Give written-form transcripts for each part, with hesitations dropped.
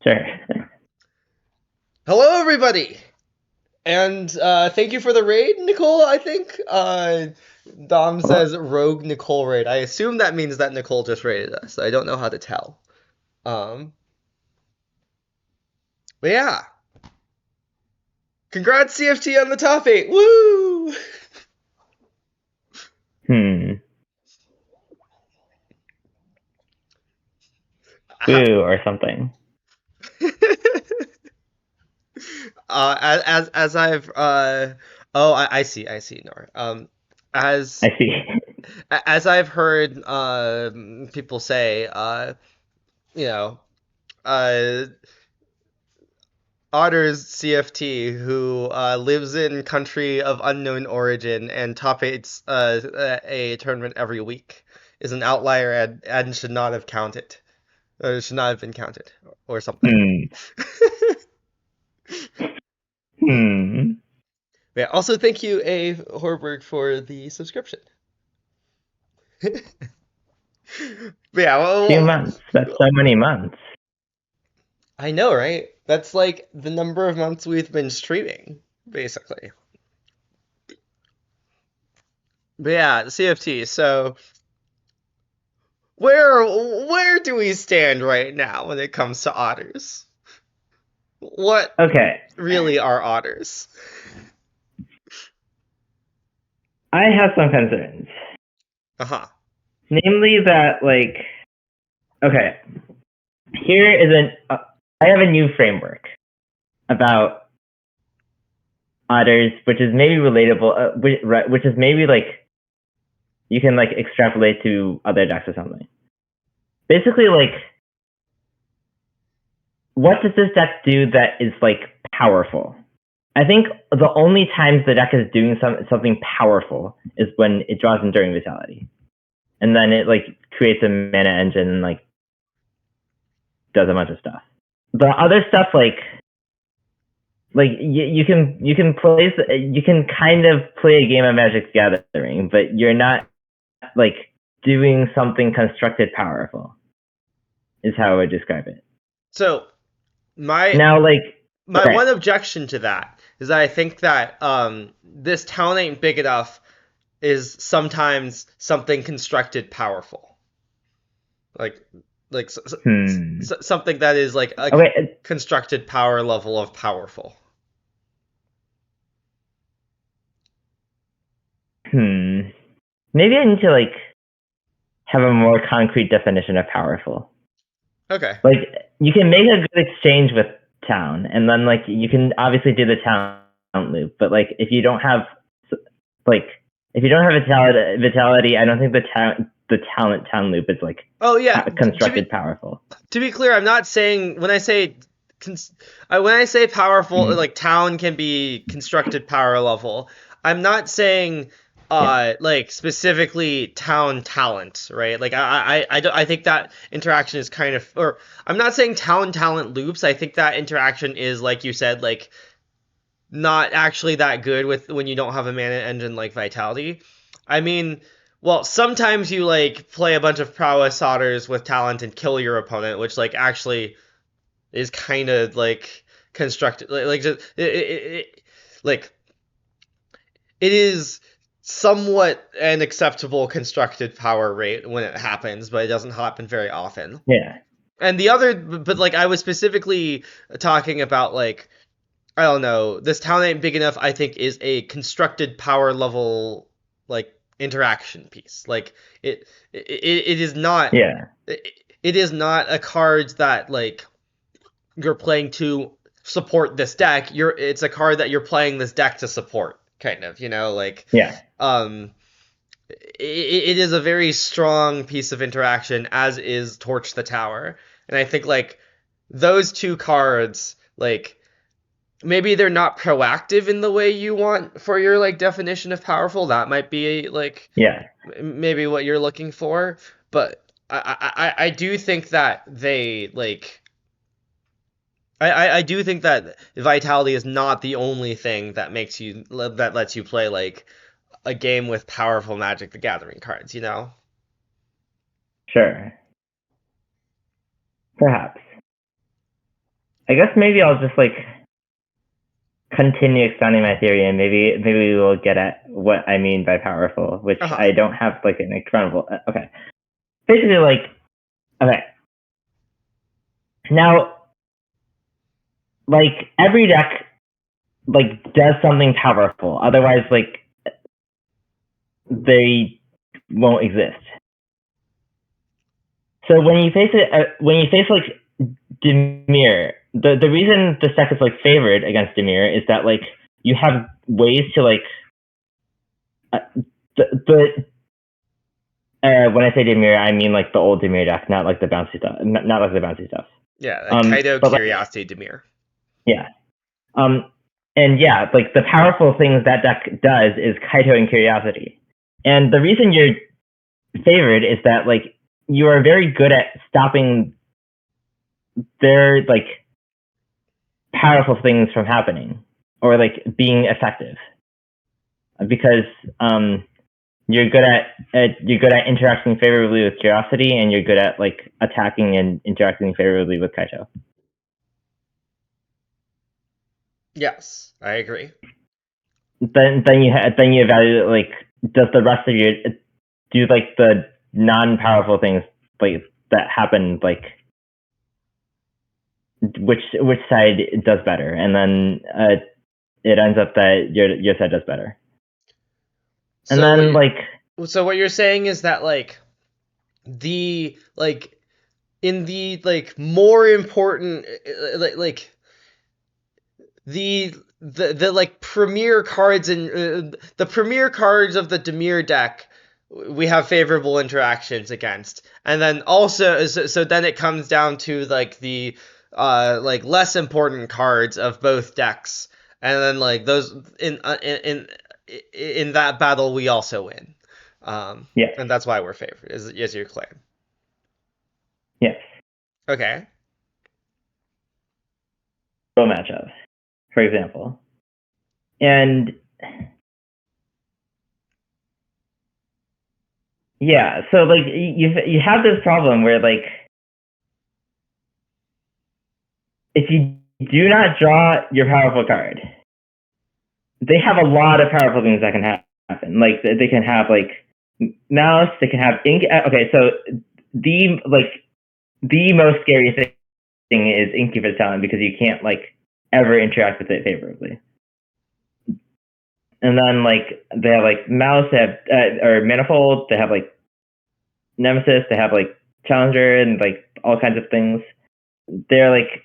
Sure. Hello, everybody, and thank you for the raid, Nicole. I think Dom says Rogue Nicole raid. I assume that means that Nicole just raided us. I don't know how to tell. Um, but yeah, congrats CFT on the top 8. Woo! Boo or something. As I've I see, Nora. As I see. as I've heard people say, you know, uh Otters CFT, who lives in country of unknown origin and top eights a tournament every week, is an outlier and should not have counted. Or should not have been counted, or something. Hmm. Yeah. Also, thank you, A. Horberg, for the subscription. Yeah. 2 months. That's so many months. I know, right? That's like the number of months we've been streaming, basically. But yeah, CFT. So where do we stand right now when it comes to otters? What Okay. really are otters? I have some concerns. Uh-huh. Namely that, okay, here is I have a new framework about otters, which is maybe relatable, which is maybe you can extrapolate to other decks or something. Basically, what does this deck do that is powerful? I think the only times the deck is doing something powerful is when it draws Enduring Vitality, and then it creates a mana engine and does a bunch of stuff. The other stuff you can kind of play a game of Magic the Gathering, but you're not doing something constructed powerful. Is how I would describe it. So my Now, my one objection to that is that I think that this town ain't big enough is sometimes something constructed powerful. Like something that is like a constructed power level of powerful. Maybe I need to have a more concrete definition of powerful. Okay. You can make a good exchange with town, and then you can obviously do the town loop. But if you don't have vitality, I don't think the talent town loop is constructed powerful. To be clear, I'm not saying when I say powerful, town can be constructed power level. I'm not saying specifically town talent, right? I think that interaction is kind of, or I'm not saying town talent loops. I think that interaction is, like you said, not actually that good with when you don't have a mana engine like Vitality. I mean, well, sometimes you play a bunch of prowess otters with talent and kill your opponent, which actually is kind of constructed it is somewhat an acceptable constructed power rate when it happens, but it doesn't happen very often. Yeah. And the other, but I was specifically talking about I don't know, this town ain't big enough, I think, is a constructed power level interaction piece. It is not. Yeah. It is not a card that you're playing to support this deck. It's a card that you're playing this deck to support, kind of. Yeah. It is a very strong piece of interaction, as is Torch the Tower, and I think those two cards maybe they're not proactive in the way you want for your definition of powerful. That might be maybe what you're looking for, but I do think that they I do think that vitality is not the only thing that lets you play a game with powerful Magic the Gathering cards, Sure. Perhaps. I guess maybe I'll just like continue expounding my theory, and maybe we'll get at what I mean by powerful, which I don't have like an incredible. Okay, basically like okay. Now, like every deck like does something powerful, otherwise like they won't exist. So when you face like Dimir, the reason this deck is like favored against Dimir is that like you have ways to like the when I say Dimir, I mean like the old Dimir deck, not like the bouncy stuff, not like the bouncy stuff. Yeah, like Kaido, Curiosity, like, Dimir. Yeah. And yeah, like the powerful things that deck does is Kaido and Curiosity. And the reason you're favored is that like you are very good at stopping their like powerful things from happening or like being effective. Because you're good at interacting favorably with Curiosity, and you're good at like attacking and interacting favorably with Kaito. Yes, I agree. Then you evaluate like does the rest of your do like the non-powerful things like that happen like which side does better, and then it ends up that your side does better. And so then like so what you're saying is that like the like in the like more important like the like premier cards and the premier cards of the Dimir deck we have favorable interactions against, and then also so then it comes down to like the like less important cards of both decks, and then like those in that battle we also win. Yeah. And that's why we're favored is your claim. Yes. Okay. Matchup, for example. And yeah, so like you have this problem where like if you do not draw your powerful card, they have a lot of powerful things that can happen. Like they can have like mouse, they can have ink. Okay, so the most scary thing is Incubus Talent, because you can't like ever interact with it favorably. And then like they have like mouse, they have or manifold, they have like nemesis, they have like challenger, and like all kinds of things. They're like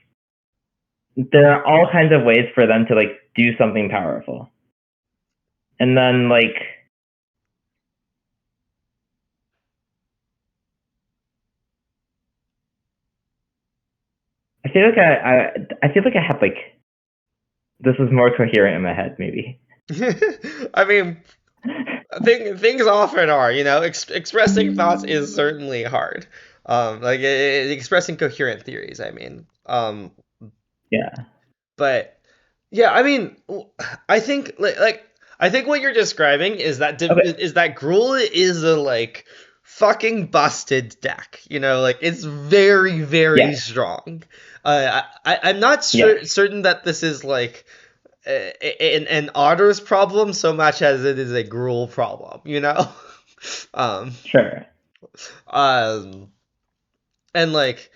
there are all kinds of ways for them to like do something powerful. And then like I feel like I feel like I have like this is more coherent in my head maybe. I mean, things often are, you know, expressing thoughts is certainly hard. Like expressing coherent theories, I mean. Yeah. But yeah, I mean, I think like I think what you're describing is that is that Gruul is a like fucking busted deck. You know, like it's very very strong. I'm not certain that this is like an Otters problem so much as it is a Gruul problem, you know? Sure. And like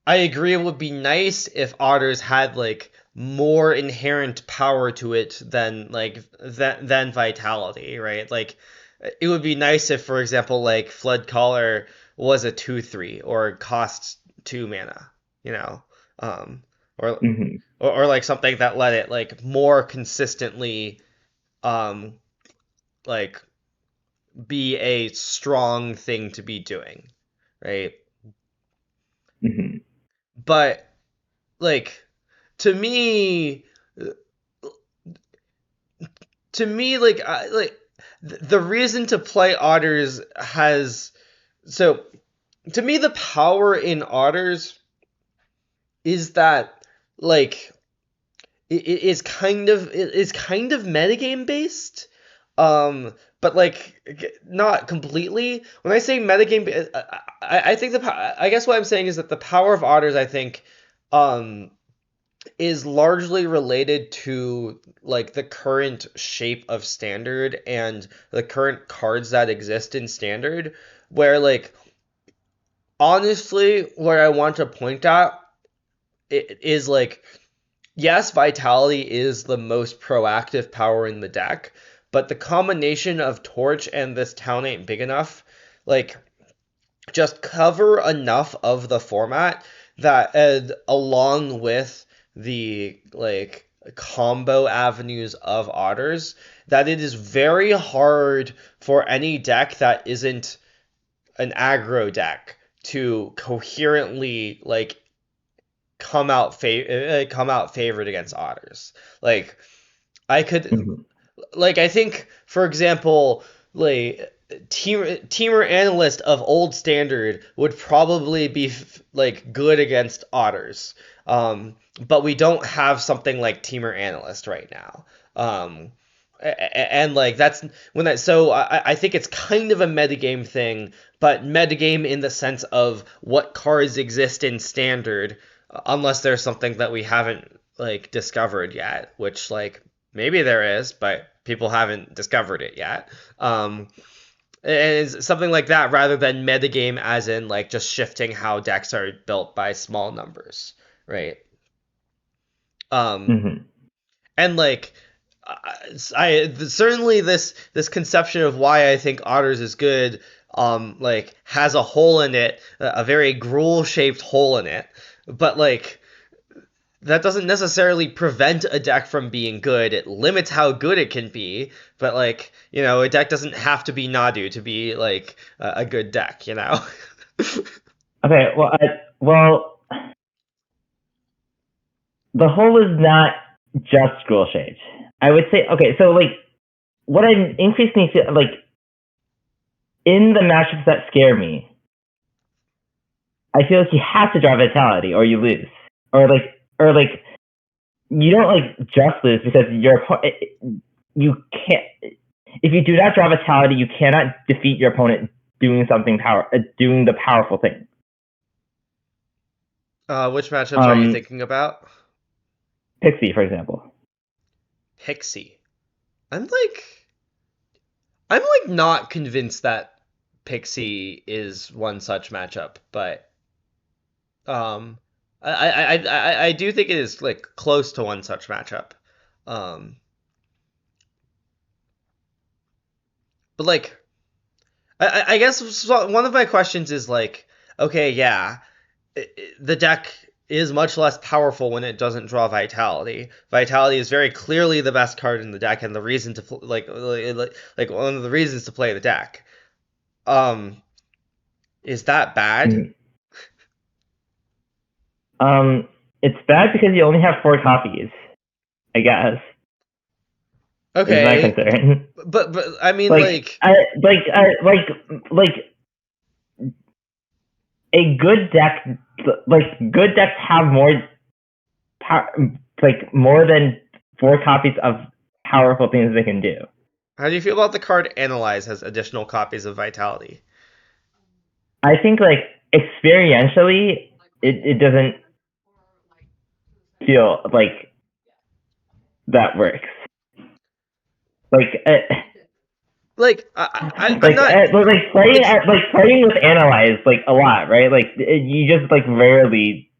I agree it would be nice if Otters had like more inherent power to it than like than vitality, right? Like it would be nice if, for example, like Flood Caller was a 2/3 or cost 2 mana, you know? Or or like something that let it like more consistently like be a strong thing to be doing, right? But like to me like the reason to play Otters has so to me the power in Otters is that like it is kind of metagame based, but like not completely. When I say metagame, I think I guess what I'm saying is that the power of Otters, I think, is largely related to like the current shape of Standard and the current cards that exist in Standard, where like honestly, what I want to point out is like, yes, Vitality is the most proactive power in the deck, but the combination of Torch and this Town Ain't Big Enough, like, just cover enough of the format that, along with the like combo avenues of Otters, that it is very hard for any deck that isn't an aggro deck to coherently like come out favored against Otters. Like I could Mhm. like I think for example like teamer analyst of old Standard would probably be like good against Otters. But we don't have something like teamer analyst right now. And like that's when that so I think it's kind of a metagame thing, but metagame in the sense of what cards exist in Standard, unless there's something that we haven't like discovered yet, which like maybe there is, but people haven't discovered it yet. And it's something like that rather than metagame as in like just shifting how decks are built by small numbers, right? Um, Mhm. and like I certainly this conception of why I think Otters is good like has a hole in it, a very gruel shaped hole in it, but like that doesn't necessarily prevent a deck from being good. It limits how good it can be, but like, you know, a deck doesn't have to be Nadu to be like a good deck, you know. Okay. Well, the hole is not just scroll shaped. I would say okay. So like, what I'm increasingly feel like in the matchups that scare me, I feel like you have to draw Vitality or you lose, or like you don't like just lose because you can't. If you do not draw Vitality, you cannot defeat your opponent doing doing the powerful thing. Which matchups are you Um, thinking about? Pixie, for example. Pixie. I'm like I'm like not convinced that Pixie is one such matchup, but um I do think it is like close to one such matchup. Um but like I guess one of my questions is like, okay, yeah, the deck is much less powerful when it doesn't draw Vitality. Vitality is very clearly the best card in the deck and the reason to like one of the reasons to play the deck. Um, is that bad? Mhm. It's bad because you only have 4 copies. I guess is my Okay, concern. but I mean like, like I like a good deck. Like good decks have like more than 4 copies of powerful things they can do. how do you feel about the card Analyze has additional copies of Vitality? I think like experientially, it doesn't feel like that works. Like, Like I'm not. like playing with Analyze like a lot, right? Like you just like rarely,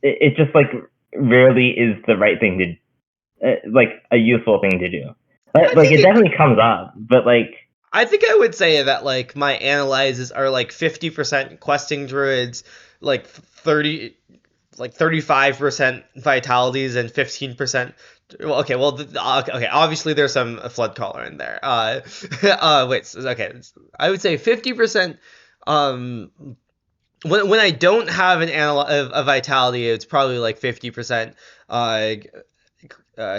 it just like rarely is the right thing to, like a useful thing to do. I Like think it it. definitely comes up, but like, I think I would say that like my analyzes are like 50% questing druids, like 30 like 35% vitalities and 15%. Well, okay, well okay, obviously there's some flood caller in there. Wait, okay. I would say 50% um when I don't have a vitality, it's probably like 50% uh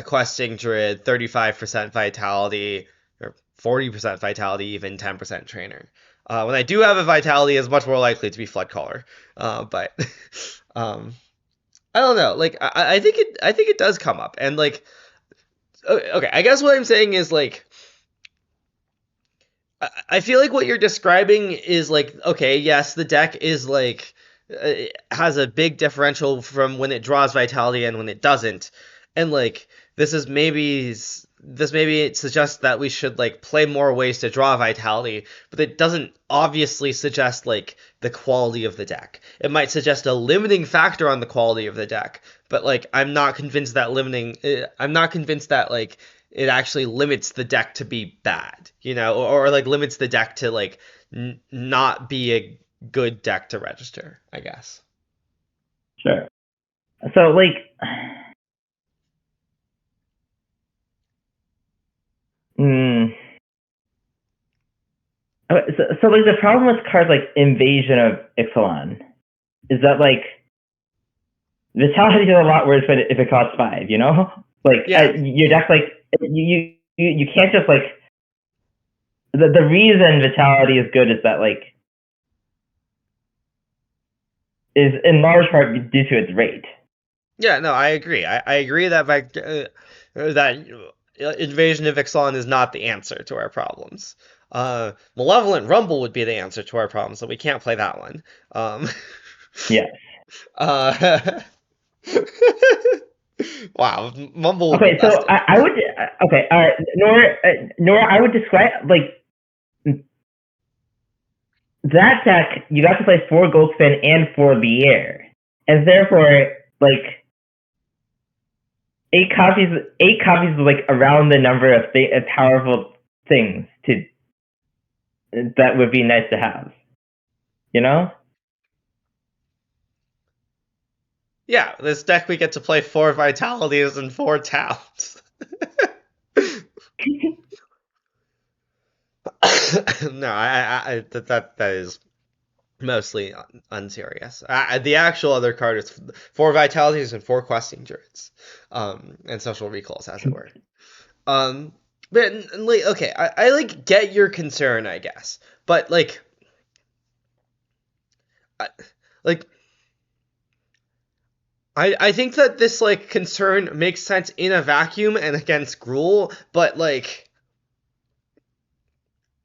questing druid, 35% vitality, or 40% vitality, even 10% trainer. When I do have a vitality, it's much more likely to be flood caller. But um, I don't know. Like I think it does come up, and like okay, I guess what I'm saying is like I feel like what you're describing is like okay, yes, the deck is like has a big differential from when it draws vitality and when it doesn't. And like this maybe suggests that we should like play more ways to draw vitality, but it doesn't obviously suggest like the quality of the deck. It might suggest a limiting factor on the quality of the deck, but like I'm not convinced that like it actually limits the deck to be bad, or like limits the deck to like not be a good deck to register, I guess. Sure. So like, mm, so like the problem with cards like Invasion of Ixalan is that like vitality is a lot worse if it costs 5. Like Yeah. your deck like you can't just like the reason vitality is good is that like is in large part due to its rate. Yeah, no, I agree. I agree that Invasion of Ixalan is not the answer to our problems. Malevolent Rumble would be the answer to our problems, so we can't play that one. Yes. Wow, Mumble would Okay, be so busted. I would okay. Nora, I would describe like that deck. You got to play 4 Goldspin and 4 Lier, and therefore like 8 copies. 8 copies is like around the number of powerful things to that would be nice to have. You know? Yeah, this deck we get to play 4 Vitalities and 4 Towns. No, that is mostly unserious. The actual other card is 4 Vitalities and 4 Questing Druids, and social recalls, as it were. But like, okay, I like get your concern, I guess, but like, I, like. I think that this like concern makes sense in a vacuum and against Gruul, but like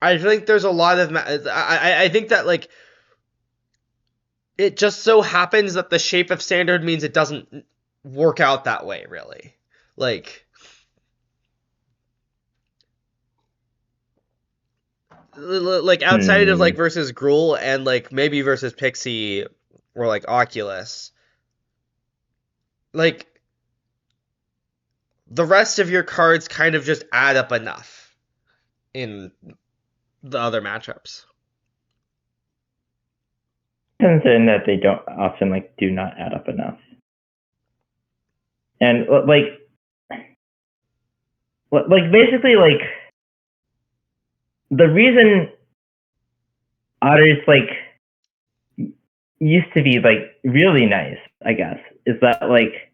I think there's a lot of I think that like it just so happens that the shape of standard means it doesn't work out that way, really. Like outside of like versus Gruul and like maybe versus Pixie or like Oculus, like the rest of your cards kind of just add up enough in the other matchups. Concern that they don't often like do not add up enough, and like basically like the reason Otters like used to be like really nice, I guess, is that like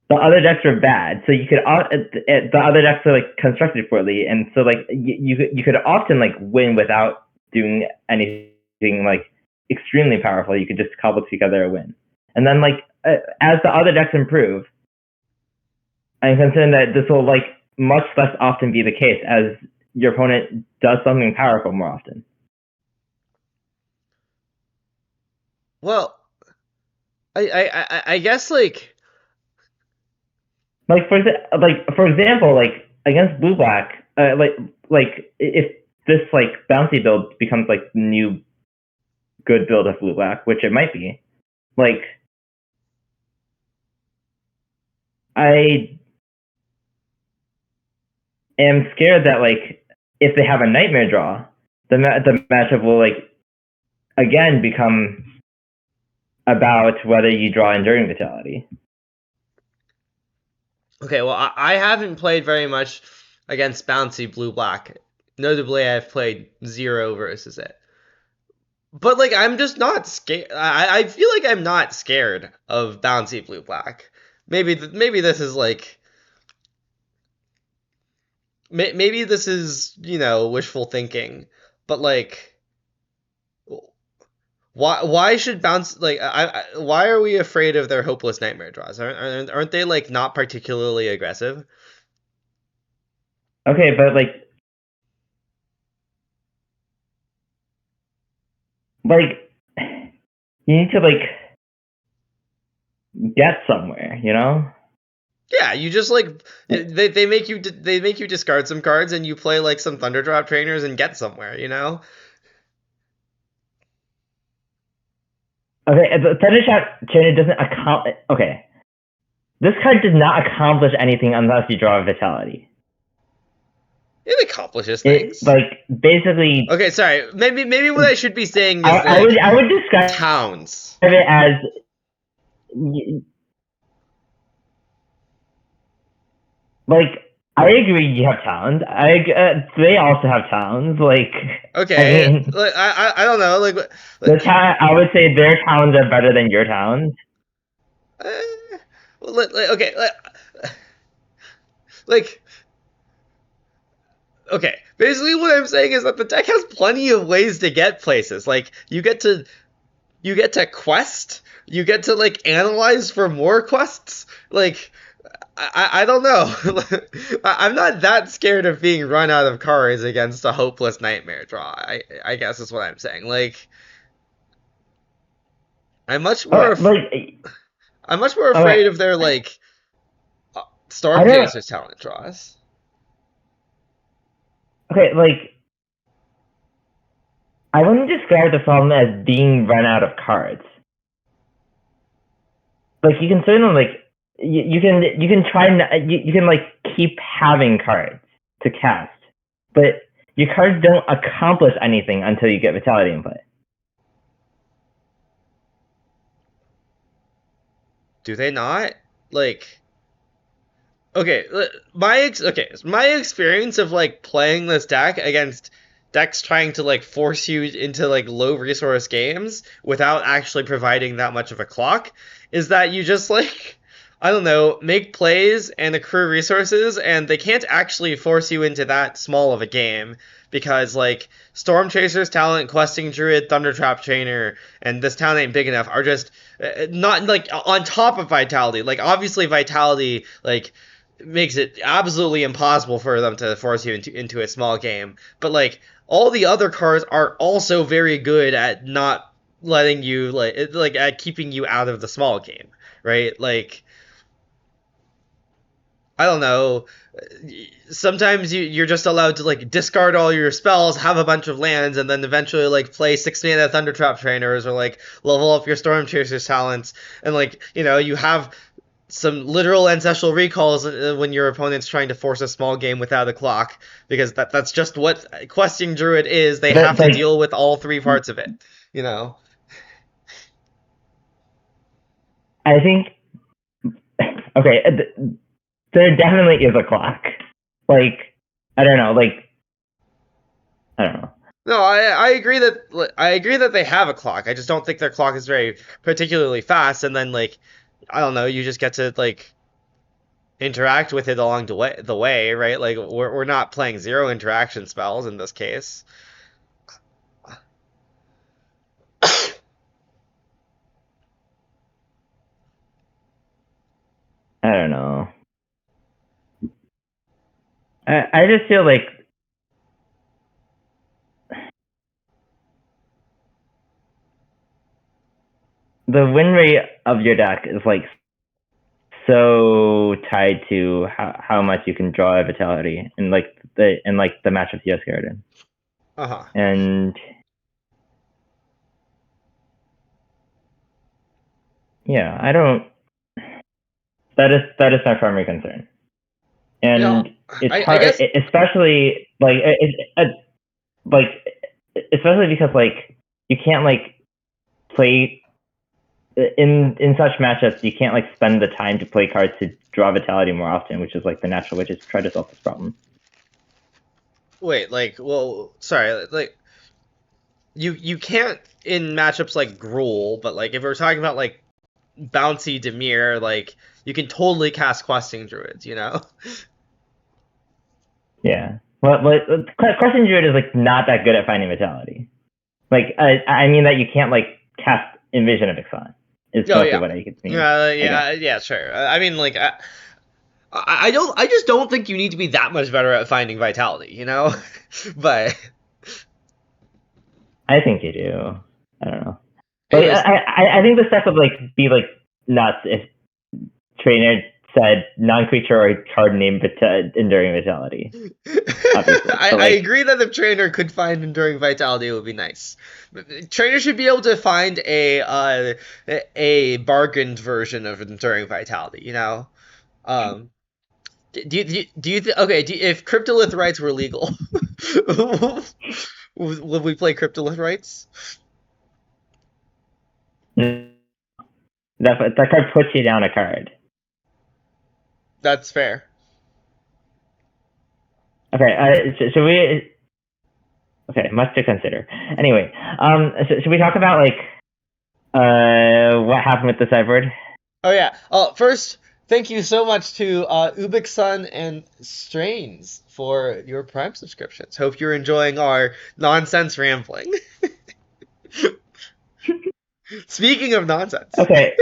the other decks are bad, so you could the other decks are like constructed poorly, and so like you could often like win without doing anything like extremely powerful. You could just cobble together a win, and then like as the other decks improve, I'm concerned that this will like much less often be the case as your opponent does something powerful more often. Well, I guess like for example, like against blue black, like if this like bouncy build becomes like the new good build of blue black, which it might be, like I am scared that like if they have a nightmare draw, the matchup will like again become about whether you draw enduring vitality. okay, well I haven't played very much against bouncy blue black. Notably, I've played 0 versus it. But like I'm just not scared. I feel like I'm not scared of bouncy blue black. Maybe this is like maybe this is wishful thinking, but like why should bounce like why are we afraid of their hopeless nightmare draws? Aren't they like not particularly aggressive? Okay, but like you need to like get somewhere, you know? Yeah, you just like they make you discard some cards and you play like some Thunderdrop trainers and get somewhere, you know? Okay, the Thundertrap trainer doesn't accomplish. Okay, this card does not accomplish anything unless you draw a Vitality. It accomplishes It things. like basically. Okay, sorry. Maybe what I should be saying is I would describe towns. it as like I agree you have towns. They also have towns. Like Okay, I mean, like I don't know, like the town. I would say their towns are better than your towns. okay, like okay. Basically, what I'm saying is that the deck has plenty of ways to get places. Like you get to quest, you get to like analyze for more quests. Like I don't know. I'm not that scared of being run out of cards against a hopeless nightmare draw. I guess is what I'm saying. Like I'm much more I'm much more afraid of their like Storm Chaser's talent draws. Okay, like I wouldn't describe the problem as being run out of cards. Like you can certainly like you can try you can like keep having cards to cast, but your cards don't accomplish anything until you get Vitality in play. Do they not? Like okay, my experience of like playing this deck against decks trying to like force you into like low resource games without actually providing that much of a clock is that you just like I don't know, make plays and accrue resources and they can't actually force you into that small of a game because like Storm Chaser's talent, Questing Druid, Thundertrap Trainer, and this town ain't big enough are just not like on top of Vitality. Like obviously Vitality like makes it absolutely impossible for them to force you into a small game. But like all the other cards are also very good at not letting you like at keeping you out of the small game, right? Like I don't know. Sometimes you're just allowed to like discard all your spells, have a bunch of lands, and then eventually like play 6-mana Thundertrap Trainers or like level up your Storm Chasers talents, and like you know you have some literal ancestral recalls when your opponent's trying to force a small game without a clock, because that's just what Questing Druid is. They have to deal with all three parts of it, you know. I think okay, there definitely is a clock. Like I don't know, like I don't know. No, I agree that they have a clock. I just don't think their clock is very particularly fast. And then like I don't know, you just get to like interact with it along the way, right? Like we're not playing zero interaction spells in this case. I don't know. I just feel like the win rate of your deck is like so tied to how much you can draw a Vitality in like the match with US Garden. And yeah, I don't. That is my primary concern, and it's hard, especially like especially because like you can't like play in such matchups. You can't like spend the time to play cards to draw Vitality more often, which is like the natural way to try to solve this problem. Wait, like, well, sorry, like you can't in matchups like Gruul, but like if we're talking about like bouncy Dimir, like you can totally cast Questing Druids, you know? Yeah. Well, Questing Druid is like not that good at finding Vitality. Like I mean that you can't like cast Envision of Ixalan. Is mostly what I could mean. Yeah, sure. I mean, like, I just don't think you need to be that much better at finding Vitality, you know? But I think you do. I don't know. Like, Anyways, I think the stuff would like be like nuts if trainer said non-creature or card name enduring vitality. Obviously, I, but I like, agree that if trainer could find enduring vitality, it would be nice. Trainer should be able to find a bargained version of enduring vitality. You know, do you okay? If cryptolith rights were legal, would we play cryptolith rights? that card puts you down a card. That's fair. Okay, should we? Okay, much to consider. Anyway, should we talk about like what happened with the sideboard? Oh yeah. First, thank you so much to Ubik-sun and Strains for your Prime subscriptions. Hope you're enjoying our nonsense rambling. Speaking of nonsense. Okay.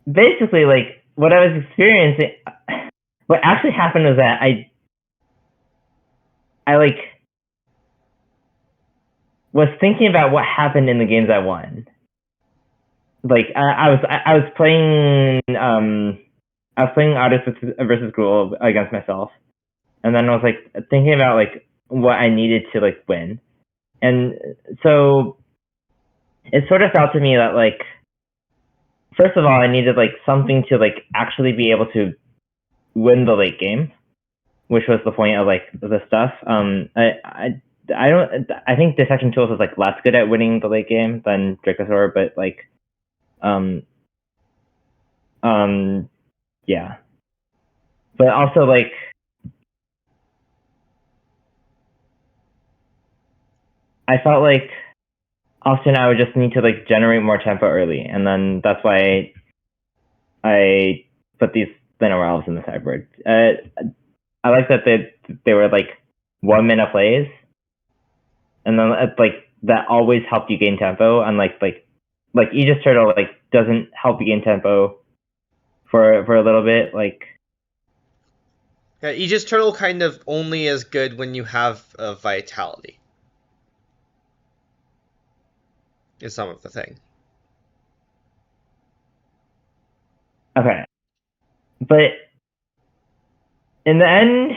Basically, like what I was experiencing, what actually happened was that I like was thinking about what happened in the games I won. Like I was playing Otters versus Gruul against myself, and then I was like thinking about like what I needed to like win, and so it sort of felt to me that like first of all I needed like something to like actually be able to win the late game, which was the point of like the stuff. I think Dissection Tools is like less good at winning the late game than Dracosaur, but like yeah. But also like I felt like often I would just need to like generate more tempo early, and then that's why I put these Thinner Elves in the sideboard. I like that they were like 1 minute plays, and then like that always helped you gain tempo. Unlike like Aegis Turtle like doesn't help you gain tempo for a little bit. Like Yeah, Aegis Turtle kind of only is good when you have a vitality. Is some of the thing. okay, but in the end,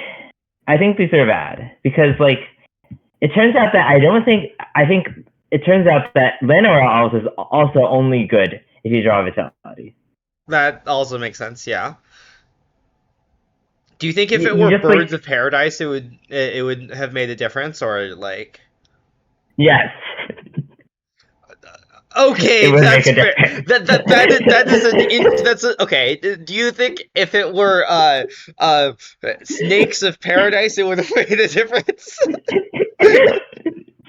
I think these are bad because like it turns out that I think it turns out that Llanowar Elves is also only good if you draw vitality. That also makes sense, yeah. Do you think if it You were just Birds like of Paradise it would have made a difference or like yes, it okay, would make that's a fair. difference. That's okay. Do you think if it were Snakes of Paradise it would have made a difference?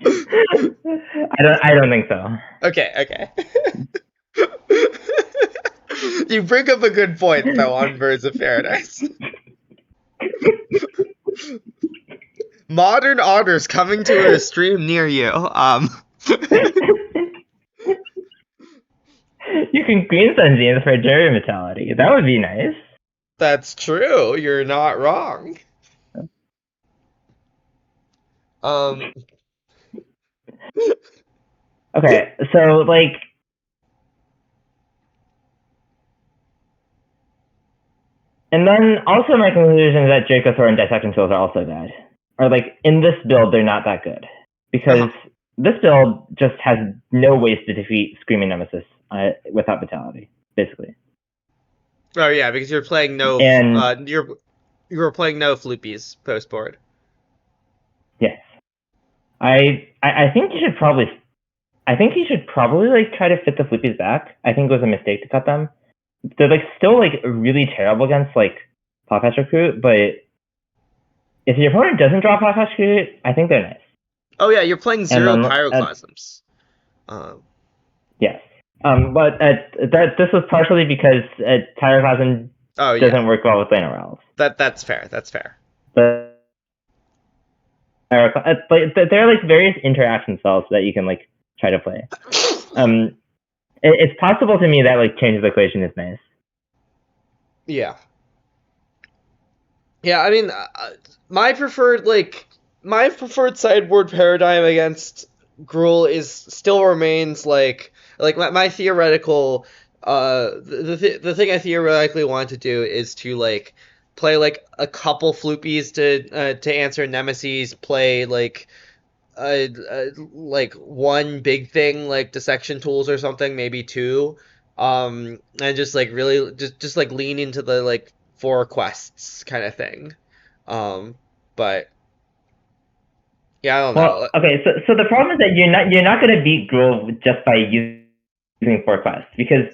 I don't think so. Okay. You bring up a good point though on Birds of Paradise. Modern Otters coming to a stream near you. You can green Sunbeams for Jerry Vitality. That would be nice. That's true. You're not wrong. Um, Okay, so like and then also my conclusion is that Dracosaur and Dissection Tools are also bad. Or like in this build they're not that good. Because this build just has no ways to defeat Screaming Nemesis without vitality, basically. oh yeah, because you're playing no, And you were playing no floopies post board. yes, I think you should probably like try to fit the flippies back. I think it was a mistake to cut them. They're like still like really terrible against like Potpatch Recruit, but if your opponent doesn't draw Potpatch Recruit, I think they're nice. Oh yeah, you're playing zero Pyroclasms. Yes. But this was partially because Pyroclasm doesn't work well with Llanowar Elves. That's fair. That's fair. But there are like various interaction spells that you can like try to play. It's possible to me that like changes the equation is nice. Yeah. Yeah, I mean, my preferred like my preferred sideboard paradigm against Gruul is still remains like my theoretical the thing I theoretically want to do is to like play like a couple floopies to answer nemesis, play like one big thing like dissection tools or something, maybe two, and just like really just like lean into the like four quests kind of thing, but yeah, I don't know. Well, okay, so the problem is that you're not gonna beat Gruul just by using four quests because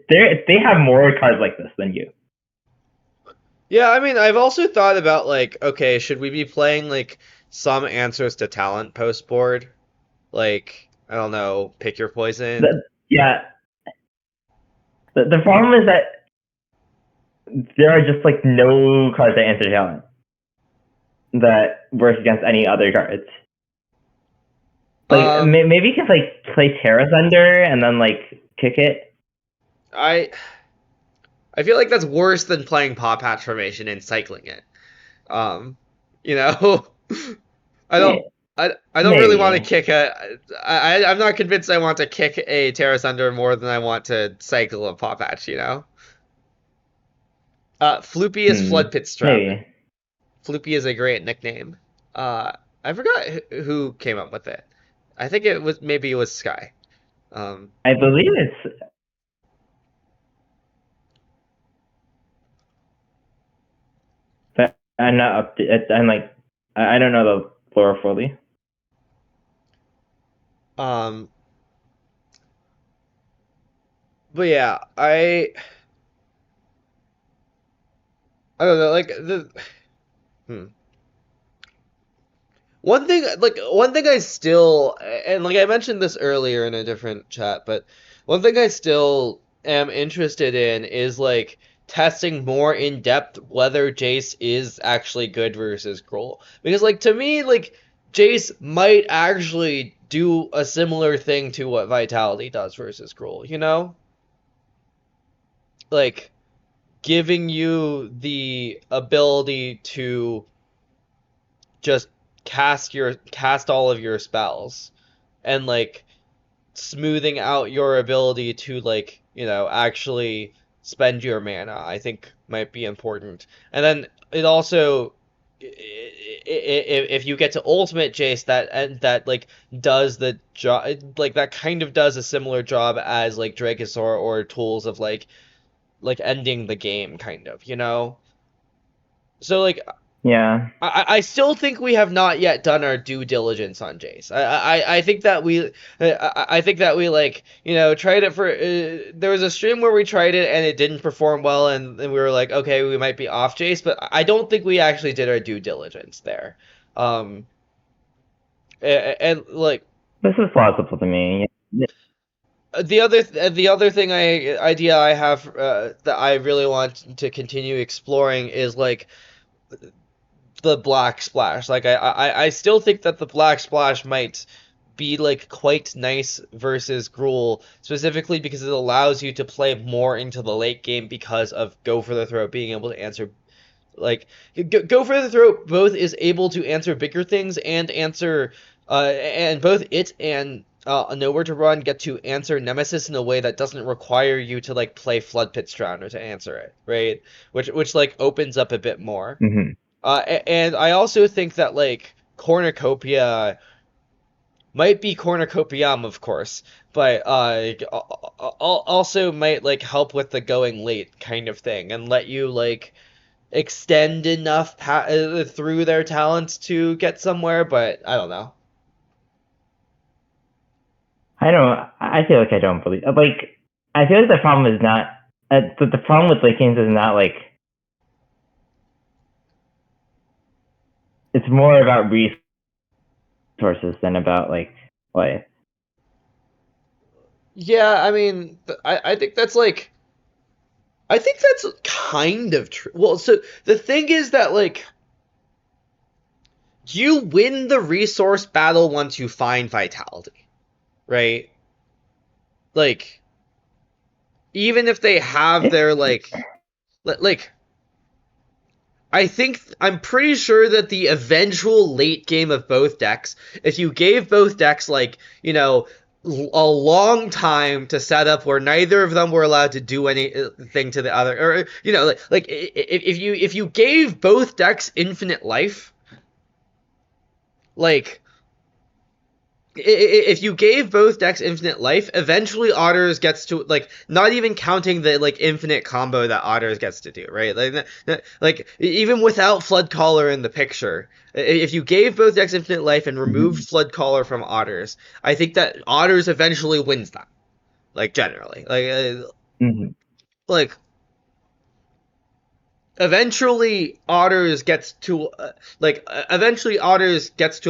they have more cards like this than you. Yeah, I mean, I've also thought about like, okay, should we be playing like some answers to talent post board? Like, I don't know, pick your poison. Yeah, the problem is that there are just like no cards that answer talent that work against any other cards. Like Um, maybe you can like play Terra Thunder and then like kick it. I I feel like that's worse than playing Paw Patch Formation and cycling it. Um, you know, I don't. I don't really want to Maybe. kick I'm not convinced I want to kick a Terra Thunder more than I want to cycle a Paw Patch, you know? Floopy is Flood Pit Stroud. Maybe. Floopy is a great nickname. I forgot who came up with it. I think maybe it was Sky. Um, I believe it's. But I'm not up to it. I'm like I don't know the lore fully. um, but yeah, I don't know, like the hmm. One thing I still, and like I mentioned this earlier in a different chat, but one thing I still am interested in is like testing more in depth whether Jace is actually good versus Gruul. Because like to me, like Jace might actually do a similar thing to what Vitality does versus Gruul, you know? Like giving you the ability to just cast all of your spells and like smoothing out your ability to like actually spend your mana, I think might be important. And then it also, if you get to ultimate Jace, that like does the job, like that kind of does a similar job as like Dracosaur or tools of like ending the game kind of, you know. So like Yeah. I still think we have not yet done our due diligence on Jace. I think that I think that we like tried it for there was a stream where we tried it and it didn't perform well, and we were like, okay, we might be off Jace, but I don't think we actually did our due diligence there. Um and like This is plausible to me. Yeah. the other thing idea I have that I really want to continue exploring is like the black splash. Like I still think that the black splash might be like quite nice versus Gruul, specifically because it allows you to play more into the late game because of Go for the Throat being able to answer like Go for the Throat both is able to answer bigger things and answer and both it and Nowhere to Run get to answer Nemesis in a way that doesn't require you to like play Flood Pit Drowner to answer it, right? Which like opens up a bit more. Mm-hmm. And I also think that like Cornucopia might be Cornucopiam, of course, but also might like help with the going late kind of thing and let you like extend enough through their talents to get somewhere. But I don't know. I don't. I feel like I don't believe. Like I feel like the problem is not. The problem with late games is not like it's more about resources than about like play. Yeah, I mean, I think that's like I think that's kind of true. Well, so the thing is that like you win the resource battle once you find vitality, right? Like even if they have It's their like I'm pretty sure that the eventual late game of both decks, if you gave both decks like, a long time to set up where neither of them were allowed to do anything to the other, or if you gave both decks infinite life, like if you gave both decks infinite life, eventually Otters gets to, like, not even counting the, like, infinite combo that Otters gets to do, right? Like even without Flood Caller in the picture, if you gave both decks infinite life and removed Flood Caller from Otters, I think that Otters eventually wins that. Like, generally, like eventually Otters gets to a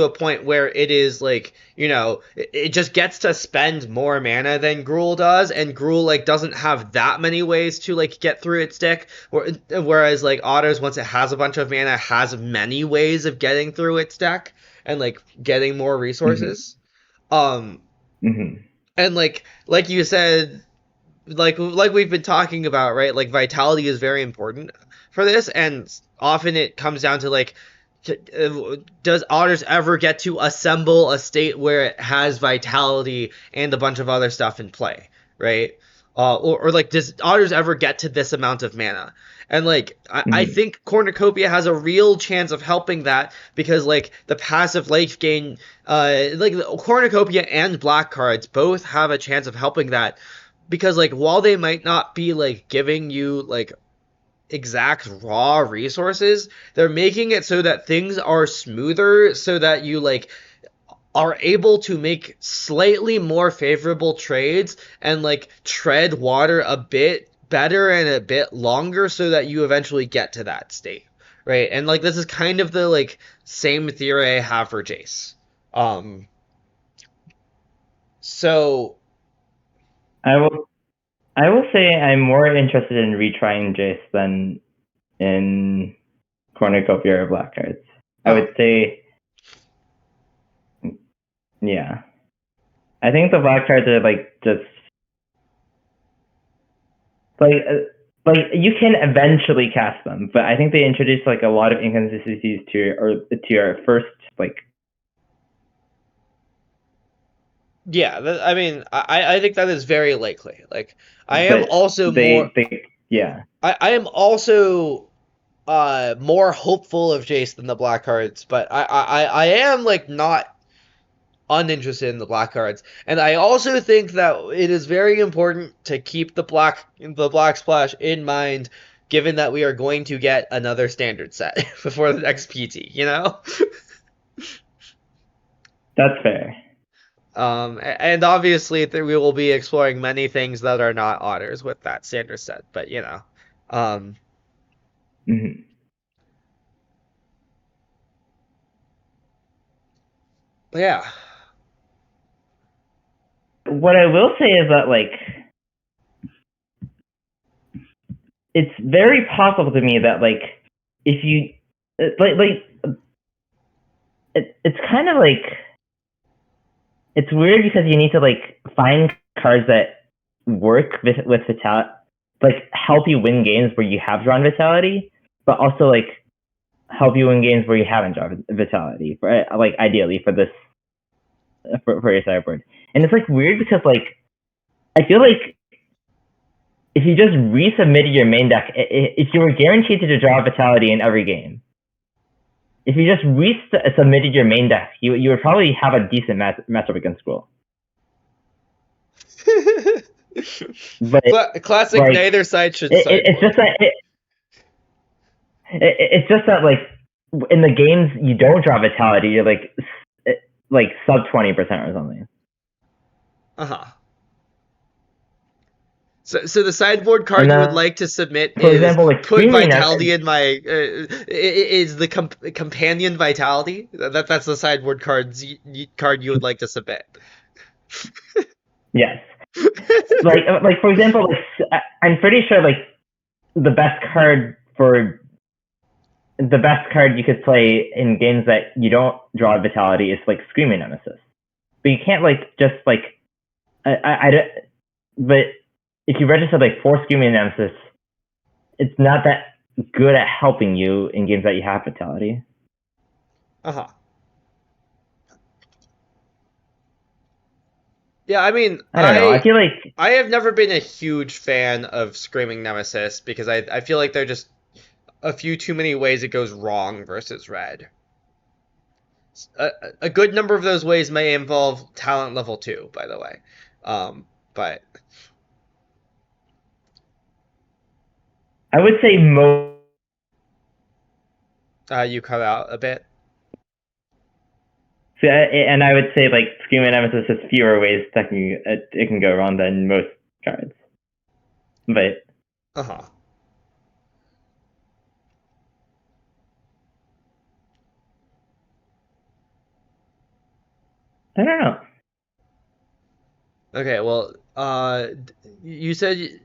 point where it is like, it just gets to spend more mana than Gruul does, and Gruul, like, doesn't have that many ways to, like, get through its deck, whereas, like, Otters, once it has a bunch of mana, has many ways of getting through its deck and, like, getting more resources. And like you said, like we've been talking about, right? Like, vitality is very important for this, and often it comes down to, like, does Otters ever get to assemble a state where it has vitality and a bunch of other stuff in play, right? Or like, does Otters ever get to this amount of mana? And, like, I think Cornucopia has a real chance of helping that, because, like, the passive life gain, like, Cornucopia and black cards both have a chance of helping that, because, like, while they might not be, like, giving you, like, exact raw resources, they're making it so that things are smoother, so that you, like, are able to make slightly more favorable trades and, like, tread water a bit better and a bit longer, so that you eventually get to that state, right? And, like, this is kind of the, like, same theory I have for Jace. So I will say I'm more interested in retrying Jace than in Cornucopia or black cards. I would say, yeah. I think the black cards are, like, just like you can eventually cast them, but I think they introduce, like, a lot of inconsistencies to your first, like. Yeah, I mean, I think that is very likely. Like, I am also yeah. I am also more hopeful of Jace than the black cards, but I am, like, not uninterested in the black cards, and I also think that it is very important to keep the black splash in mind, given that we are going to get another standard set before the next PT. That's fair. And obviously we will be exploring many things that are not Otters with that standard set, but yeah. What I will say is that, like, it's very possible to me that, like, if you it's kind of like, it's weird because you need to, like, find cards that work with vitality, like, help you win games where you have drawn vitality, but also, like, help you win games where you haven't drawn vitality, for, like, ideally for this for your sideboard. And it's, like, weird because, like, I feel like if you just resubmitted your main deck, if you were guaranteed to draw vitality in every game, if you just resubmitted your main deck, you would probably have a decent matchup against Gruul. But classic, like, neither side should. It's just that it's just that, like, in the games you don't draw vitality, you're like sub 20% or something. So the sideboard card you would like to submit is, example, like, put vitality in my is the companion vitality. That's the sideboard card you would like to submit. Yes. like for example, like, I'm pretty sure, like, the best card you could play in games that you don't draw vitality is, like, Screaming Nemesis. But you can't, like, just, like, but if you register, like, 4 Screaming Nemesis, it's not that good at helping you in games that you have Vitality. Uh-huh. Yeah, I mean, I don't know. I feel like I have never been a huge fan of Screaming Nemesis because I feel like there are just a few too many ways it goes wrong versus red. A good number of those ways may involve talent level 2, by the way. But I would say most. you cut out a bit. And I would say like Screaming Nemesis has fewer ways technically it can go wrong than most cards. But Uh-huh. I don't know. Okay, well, you said you